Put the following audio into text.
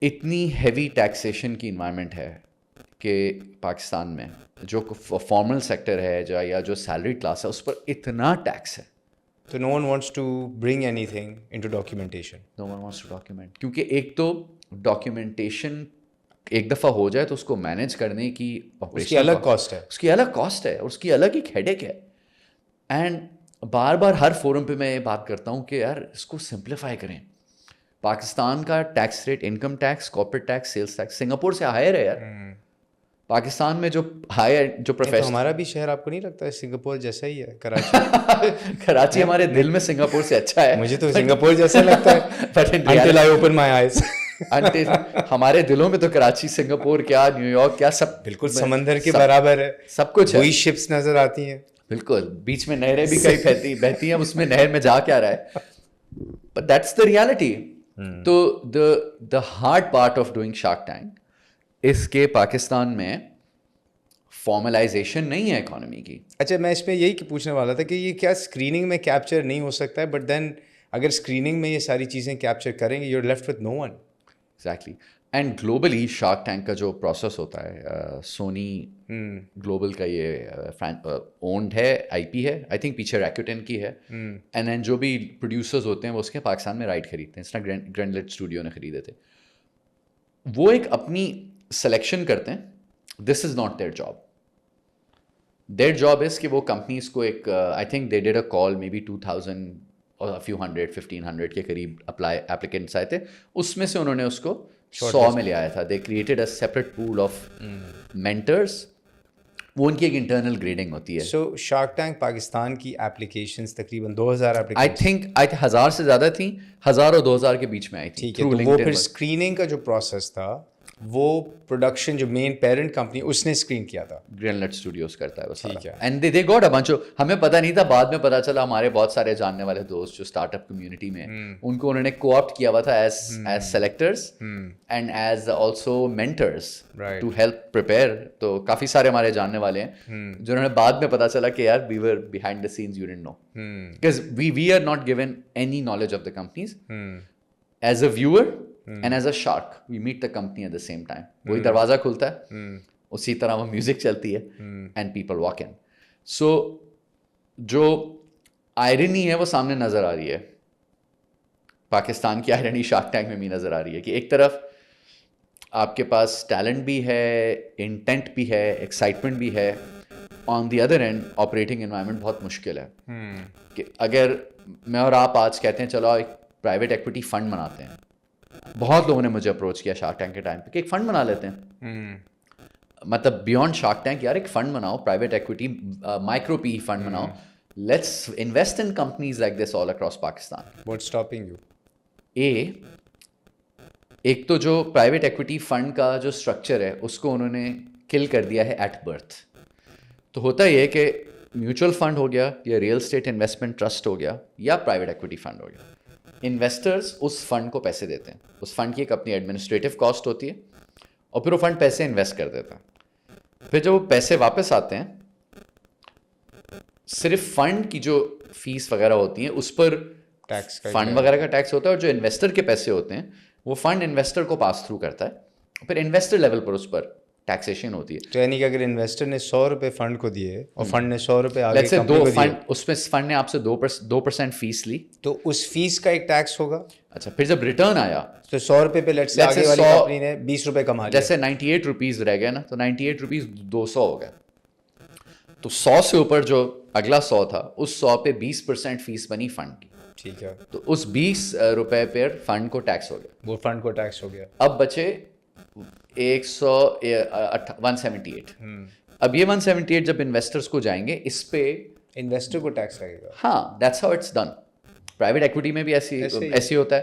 اتنی heavy taxation کی environment ہے کہ پاکستان میں جو فارمل سیکٹر ہے یا جو سیلری کلاس ہے اس پر اتنا ٹیکس ہے. So no one wants to bring anything into documentation. No one wants to document. کیونکہ ایک تو ڈاکیومنٹیشن ایک دفعہ ہو جائے تو اس کو مینیج کرنے کی اس کی الگ کاسٹ ہے، اس کی الگ کاسٹ ہے اور اس کی الگ ایک ہیڈیک ہے. And bar bar Hare forum پہ میں یہ بات کرتا ہوں کہ یار اس کو سمپلیفائی کریں. پاکستان کا tax rate, income tax, corporate tax, sales tax Singapore سے ہائر ہے یار. پاکستان میں جو ہائر جو پروفیشنل، ہمارا بھی شہر آپ کو نہیں لگتا ہے سنگاپور جیسا ہی ہے؟ کراچی کراچی ہمارے دل میں سنگاپور سے اچھا ہے. مجھے تو سنگاپور جیسا لگتا ہے but until I open my eyes. ہمارے دلوں میں تو کراچی، سنگاپور کیا، نیو یارک کیا، سب بالکل سمندر کے برابر ہے، سب کچھ ہے. وہی شپس نظر آتی ہیں، بالکل بیچ میں نہریں بھی کئی بہتی ہیں، اس میں نہر میں جا کے آ رہا ہے. But that's the reality. تو the hard part of doing Shark Tank is کے پاکستان میں فارملائزیشن نہیں ہے اکانومی کی. اچھا میں اس میں یہی پوچھنے والا تھا کہ یہ کیا اسکریننگ میں کیپچر نہیں ہو سکتا ہے؟ بٹ دین اگر اسکریننگ میں یہ ساری چیزیں کیپچر کریں گے you are left with no one. Exactly. And globally Shark Tank کا جو پروسیس ہوتا ہے، سونی گلوبل کا یہ اونڈ ہے، آئی پی ہے، آئی تھنک پیچھے ریکوٹن کی ہے. اینڈ دین جو بھی پروڈیوسرز ہوتے ہیں وہ اس کے پاکستان میں رائٹ خریدتے ہیں. اس طرح گرینڈلٹ اسٹوڈیو نے خریدے تھے. وہ ایک اپنی سلیکشن کرتے ہیں. This is not their job. Their job is کہ وہ کمپنیز کو ایک I think they did a call may be 2000 اور فیو ہنڈریڈ 1500 کے قریب اپلیکینٹس آئے تھے. اس میں سے انہوں نے اس کو 100 میں لے آیا تھا. They created a separate pool of mentors. وہ ان کی ایک انٹرنل گریڈنگ ہوتی ہے. سو شارک ٹینک پاکستان کی اپلیکیشنز تقریباً 2000 آئی تھنک 1000 سے زیادہ تھیں، 1000 اور 2000 کے بیچ میں آئی تھی. ٹھیک ہے. تو وہ پھر اسکریننگ کا جو پروسیس تھا وہ پروڈکشن جو مین پیرنٹ کمپنی اس نے اسکرین کیا تھا. گرینلٹ اسٹوڈیوز کرتا ہے وہ سارا. ٹھیک ہے. And they got a bunch. ہمیں پتہ نہیں تھا، بعد میں پتہ چلا. ہمارے بہت سارے جاننے والے دوست جو اسٹارٹ اپ کمیونٹی میں ان کو انہوں نے کو آپٹ کیا ہوا تھا as selectors and as also mentors to help prepare. تو کافی سارے ہمارے جاننے والے ہیں جنہوں نے بعد میں پتہ چلا کہ یار we were behind the scenes, you don't know, because we are not given any knowledge of the companies. As a viewer and as a shark we meet the company at the same time. وہی دروازہ کھلتا ہے، اسی طرح وہ music چلتی ہے and people walk in. So جو آئرنی ہے وہ سامنے نظر آ رہی ہے. پاکستان کی آئرنی شارک ٹینک میں بھی نظر آ رہی ہے کہ ایک طرف آپ کے پاس ٹیلنٹ بھی ہے، انٹینٹ بھی ہے، ایکسائٹمنٹ بھی ہے. On the other end operating environment بہت مشکل ہے. کہ اگر میں اور آپ آج کہتے ہیں چلو ایک پرائیویٹ ایکویٹی فنڈ بناتے ہیں، بہت لوگوں نے مجھے اپروچ کیا شارک ٹینک کے ٹائم پہ کہ ایک فنڈ بنا لیتے ہیں. مطلب بیونڈ شارک ٹینک، یار ایک فنڈ بناؤ، private equity micro P fund بناؤ. Let's invest in companies like this all across Pakistan. What's stopping you? ایک تو جو پرائیویٹ ایکویٹی فنڈ کا جو اسٹرکچر ہے اس کو انہوں نے کل کر دیا ہے ایٹ برتھ. تو ہوتا یہ ہے کہ میوچل فنڈ ہو گیا یا ریئل اسٹیٹ انویسٹمنٹ ٹرسٹ ہو گیا یا پرائیویٹ ایکویٹی فنڈ ہو گیا، انویسٹرز اس فنڈ کو پیسے دیتے ہیں. اس فنڈ کی ایک اپنی ایڈمنسٹریٹو کاسٹ ہوتی ہے اور پھر وہ فنڈ پیسے انویسٹ کر دیتا ہے. پھر جب وہ پیسے واپس آتے ہیں، صرف فنڈ کی جو فیس وغیرہ ہوتی ہیں اس پر ٹیکس، فنڈ وغیرہ کا ٹیکس ہوتا ہے، اور جو انویسٹر کے پیسے ہوتے ہیں وہ فنڈ انویسٹر کو پاس تھرو کرتا ہے. پھر انویسٹر لیول پر اس پر ٹیکسیشن ہوتی ہے. تو یعنی کہ اگر انویسٹر نے 100 روپے فنڈ کو دیے اور فنڈ نے 100 روپے آگے لیٹس سے دو فنڈ، اس میں فنڈ نے آپ سے 2% فیس لی تو اس فیس کا ایک ٹیکس ہوگا. اچھا پھر جب ریٹرن آیا تو 100 روپے پہ لیٹس سے آگے والی کمپنی نے 20 روپے کما لیا، جیسے 98 روپیز رہ گئے نا، تو 98 روپیز 200 ہو گئے. تو 100 سے اوپر جو اگلا 100 تھا اس 100 پہ 20% فیس بنی فنڈ کی. ٹھیک ہے. تو اس 20 روپے پر فنڈ کو ٹیکس ہو گیا، وہ فنڈ کو ٹیکس ہو گیا. اب بچے 178. اب یہ 178 جب انویسٹرز کو جائیں گے اس پہ انویسٹر کو ٹیکس لگے گا. ہاں that's how it's done. Private equity میں بھی ایسی ہوتا ہے.